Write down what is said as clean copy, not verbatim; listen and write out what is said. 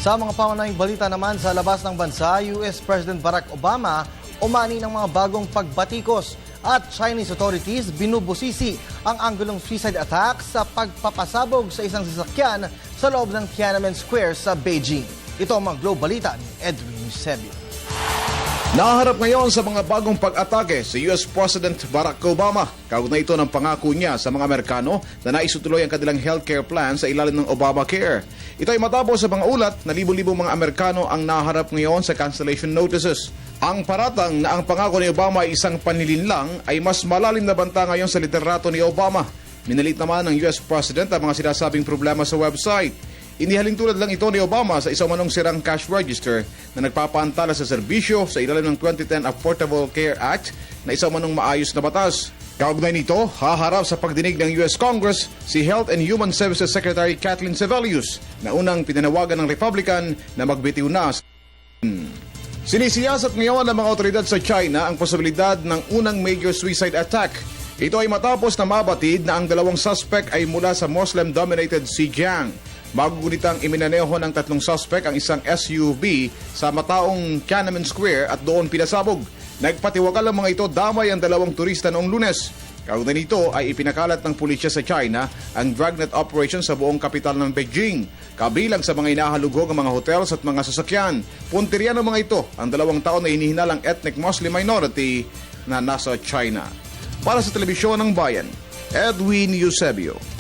Sa mga pangunahing balita naman sa labas ng bansa, US President Barack Obama umani ng mga bagong pagbatikos at Chinese authorities binubusisi ang anggulong suicide attack sa pagpapasabog sa isang sasakyan sa loob ng Tiananmen Square sa Beijing. Ito ang mga Globe Balita ni Edwin Eusebio. Naharap ngayon sa mga bagong pag-atake si US President Barack Obama. Kaugnay ito ng pangako niya sa mga Amerikano na naisutuloy ang kanilang healthcare plan sa ilalim ng Obamacare. Ito ay matapos sa mga ulat na libo-libong mga Amerikano ang naharap ngayon sa cancellation notices. Ang paratang na ang pangako ni Obama ay isang panlilinlang ay mas malalim na banta ngayon sa literato ni Obama. Minalit naman ng US President ang mga sinasabing problema sa website. Inihalin tulad lang ito ni Obama sa isang manong sirang cash register na nagpapaantala sa serbisyo sa ilalim ng 2010 Affordable Care Act na isang manong maayos na batas. Kaugnay nito, haharap sa pagdinig ng US Congress si Health and Human Services Secretary Kathleen Sebelius na unang pinanawagan ng Republican na magbitiw na. Sinisiyasat ngayon ng mga otoridad sa China ang posibilidad ng unang major suicide attack. Ito ay matapos na mabatid na ang dalawang suspect ay mula sa Muslim-dominated Xinjiang. Magugunitang iminaneho ng tatlong suspect ang isang SUV sa mataong Tiananmen Square at doon pinasabog. Nagpatiwakal ang mga ito damay ang dalawang turista noong Lunes. Kaugnay nito ay ipinakalat ng pulisya sa China ang dragnet operation sa buong kapital ng Beijing. Kabilang sa mga inahalugog ang mga hotels at mga sasakyan. Punteriya ng mga ito ang 2 taon na hinihinalang ethnic Muslim minority na nasa China. Para sa Telebisyon ng Bayan, Edwin Eusebio.